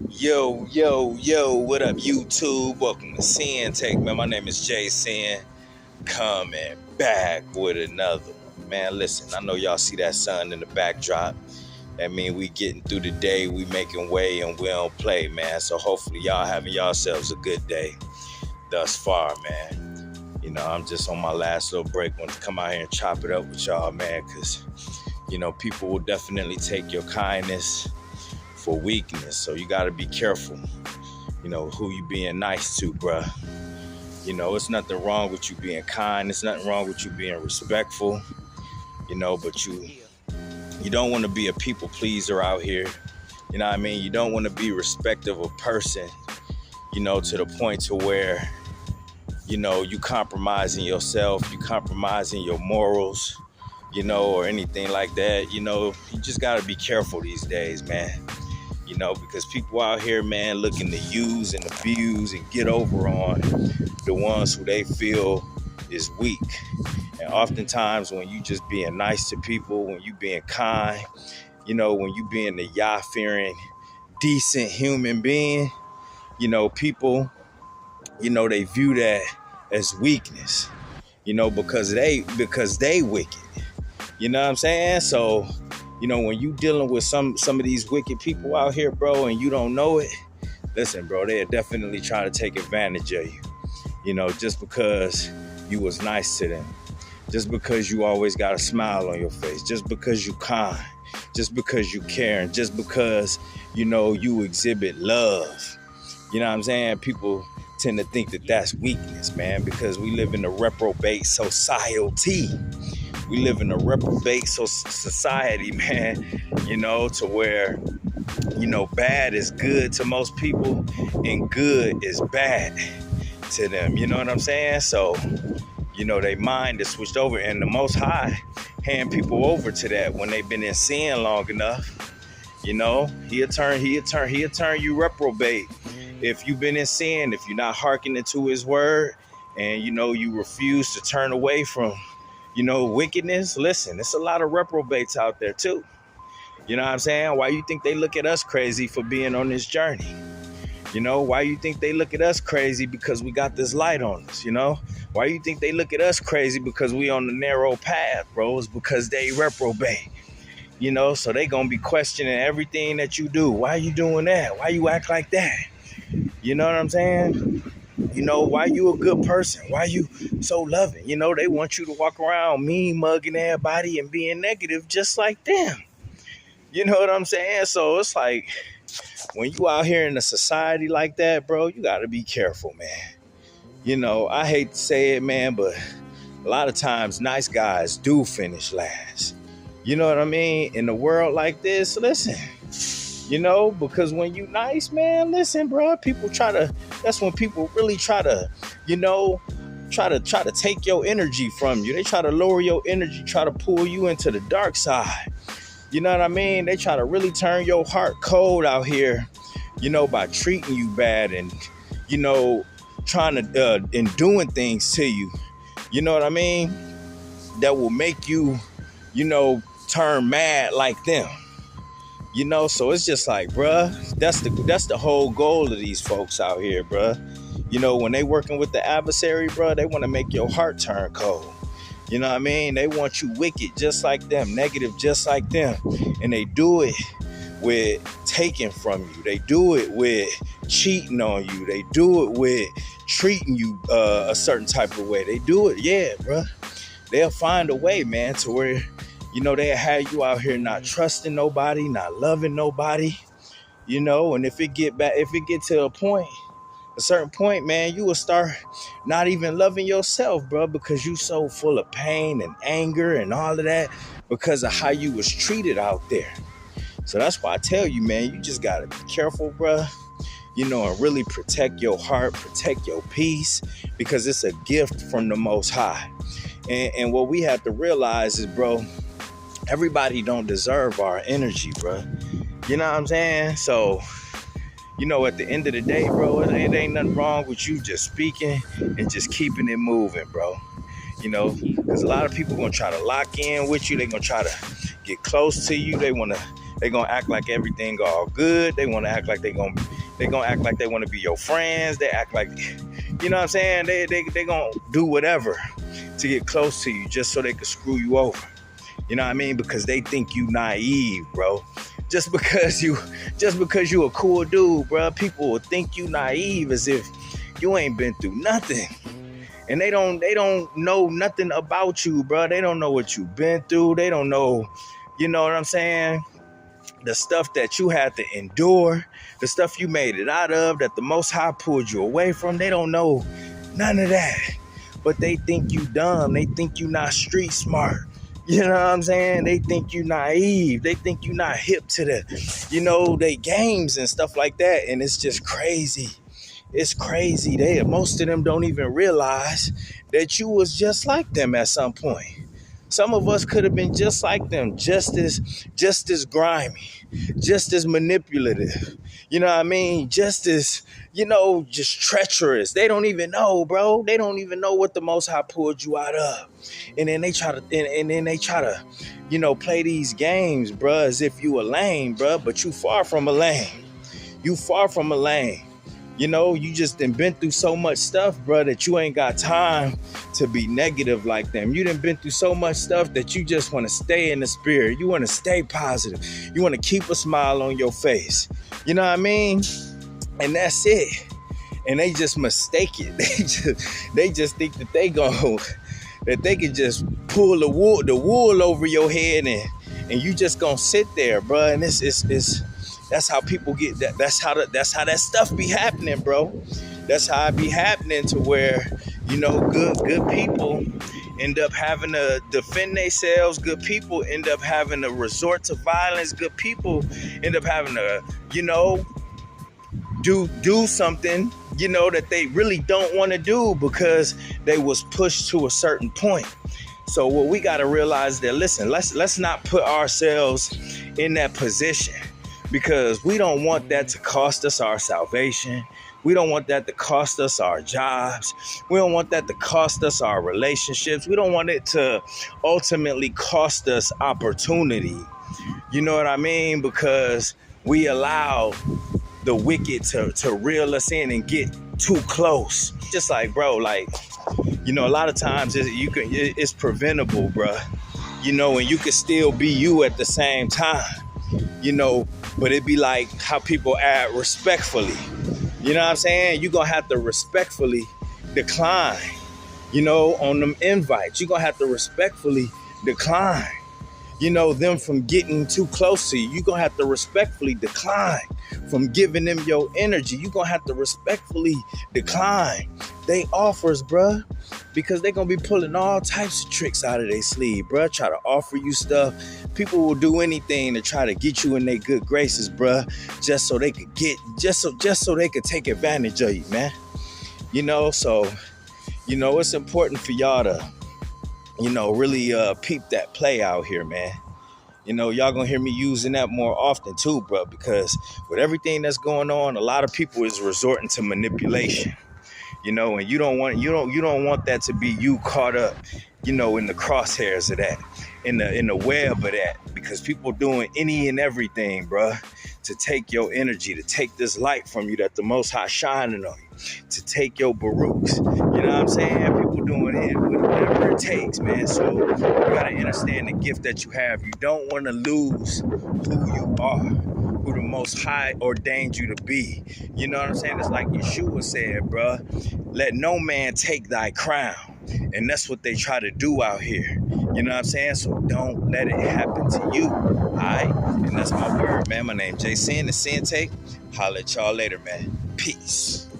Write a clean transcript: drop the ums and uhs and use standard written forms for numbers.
Yo, what up, YouTube? Welcome to Sinn-Take, man. My name is Sin, coming back with another one. Man, listen, I know y'all see that sun in the backdrop. That mean we getting through the day, we making way, and we don't play, man. So hopefully y'all having yourselves a good day thus far, man. You know, I'm just on my last little break. Want to come out here and chop it up with y'all, man, because, you know, people will definitely take your kindness for weakness, so you got to be careful, you know, who you being nice to, bruh. You know, it's nothing wrong with you being kind, it's nothing wrong with you being respectful, you know, but you don't want to be a people pleaser out here. You know what I mean? You don't want to be respectful of a person, you know, to the point to where, you know, you compromising yourself, you compromising your morals, you know, or anything like that. You know, you just got to be careful these days, man. You know, because people out here, man, looking to use and abuse and get over on the ones who they feel is weak. And oftentimes when you just being nice to people, when you being kind, you know, when you being the Yah-fearing, decent human being, you know, people, you know, they view that as weakness, you know, because they wicked. You know what I'm saying? So, you know, when you dealing with some of these wicked people out here, bro, and you don't know it, listen, bro, they'll definitely try to take advantage of you. You know, just because you was nice to them, just because you always got a smile on your face, just because you kind, just because you caring, just because, you know, you exhibit love. You know what I'm saying? People tend to think that that's weakness, man, because we live in a reprobate society. We live in a reprobate society, man, you know, to where, you know, bad is good to most people and good is bad to them. You know what I'm saying? So, you know, their mind is switched over, and the Most High hand people over to that when they've been in sin long enough. You know, he'll turn you reprobate if you've been in sin, if you're not hearkening to his word, and, you know, you refuse to turn away from, you know, wickedness. Listen, there's a lot of reprobates out there too. You know what I'm saying? Why you think they look at us crazy for being on this journey? You know, why you think they look at us crazy because we got this light on us, you know? Why you think they look at us crazy because we on the narrow path, bro? It's because they reprobate. You know, so they gonna be questioning everything that you do. Why you doing that? Why you act like that? You know what I'm saying? You know, why you a good person? Why you so loving? You know, they want you to walk around mean mugging everybody and being negative just like them. You know what I'm saying? So it's like, when you out here in a society like that, bro, you got to be careful, man. You know, I hate to say it, man, but a lot of times nice guys do finish last. You know what I mean? In a world like this, listen, you know, because when you nice, man, listen, bro, that's when people really try to, you know, try to take your energy from you. They try to lower your energy, try to pull you into the dark side. You know what I mean? They try to really turn your heart cold out here, you know, by treating you bad and, you know, trying to, and doing things to you. You know what I mean? That will make you, you know, turn mad like them. You know, so it's just like, bruh, that's the whole goal of these folks out here, bruh. You know, when they working with the adversary, bruh, they want to make your heart turn cold. You know what I mean? They want you wicked just like them, negative just like them. And they do it with taking from you. They do it with cheating on you. They do it with treating you a certain type of way. They do it, yeah, bruh. They'll find a way, man, to where, you know, they'll have you out here not trusting nobody, not loving nobody, you know. And if it get to a certain point, man, you will start not even loving yourself, bro, because you so full of pain and anger and all of that because of how you was treated out there. So that's why I tell you, man, you just gotta be careful, bro, you know, and really protect your heart, protect your peace, because it's a gift from the Most High. And what we have to realize is, bro, everybody don't deserve our energy, bro. You know what I'm saying? So, you know, at the end of the day, bro, it ain't nothing wrong with you just speaking and just keeping it moving, bro. You know, because a lot of people going to try to lock in with you. They're going to try to get close to you. They want to They gonna act like everything all good. They wanna act like they gonna act like they wanna be your friends. They act like, you know what I'm saying? They gonna do whatever to get close to you just so they can screw you over. You know what I mean? Because they think you naive, bro. Just because you a cool dude, bro, people will think you naive as if you ain't been through nothing. And they don't know nothing about you, bro. They don't know what you've been through. They don't know, you know what I'm saying? The stuff that you had to endure, the stuff you made it out of, that the Most High pulled you away from. They don't know none of that. But they think you dumb. They think you not street smart. You know what I'm saying? They think you naive. They think you not hip to they games and stuff like that. And it's just crazy. It's crazy. Most of them don't even realize that you was just like them at some point. Some of us could have been just like them, just as grimy, just as manipulative. You know what I mean? Just as, just treacherous. They don't even know, bro. They don't even know what the Most High pulled you out of. And then they try to, play these games, bro, as if you a lame, bro. But you far from a lame. You far from a lame. You just been through so much stuff, bro, that you ain't got time to be negative like them. You done been through so much stuff that you just want to stay in the spirit. You want to stay positive. You want to keep a smile on your face. You know what I mean? And that's it. And they just mistake it. They just think that they can just pull the wool over your head and you just gonna sit there, bro. And it's that's how people get that. That's how that stuff be happening, bro. That's how it be happening to where, good people end up having to defend themselves. Good people end up having to resort to violence. Good people end up having to, do something, that they really don't want to do because they was pushed to a certain point. So what we got to realize that, listen, let's not put ourselves in that position. Because we don't want that to cost us our salvation. We don't want that to cost us our jobs. We don't want that to cost us our relationships. We don't want it to ultimately cost us opportunity. You know what I mean? Because we allow the wicked to reel us in and get too close. Just like, bro, a lot of times it's preventable, bro. And you can still be you at the same time. But it be like how people act respectfully. You know what I'm saying? You're going to have to respectfully decline, on them invites. You're going to have to respectfully decline, them from getting too close to you. You're going to have to respectfully decline from giving them your energy. You're going to have to respectfully decline they offers, bruh. Because they're going to be pulling all types of tricks out of their sleeve, bruh. Try to offer you stuff. People will do anything to try to get you in their good graces, bruh. Just so they could just so they could take advantage of you, man. So, it's important for y'all to, really peep that play out here, man. Y'all gonna hear me using that more often too, bro, because with everything that's going on, a lot of people is resorting to manipulation. And you don't want that to be you caught up, in the crosshairs of that, in the web of that, because people doing any and everything, bruh, to take your energy, to take this light from you that the Most High shining on you, to take your baruchs. You know what I'm saying? People doing it, whatever it takes, man. So you gotta understand the gift that you have. You don't want to lose who you are, who the Most High ordained you to be. You know what I'm saying? It's like Yeshua said, bruh, let no man take thy crown. And that's what they try to do out here. You know what I'm saying? So don't let it happen to you. All right? And that's my word, man. My name's Sinn, the Sinn-Take. Holla at y'all later, man. Peace.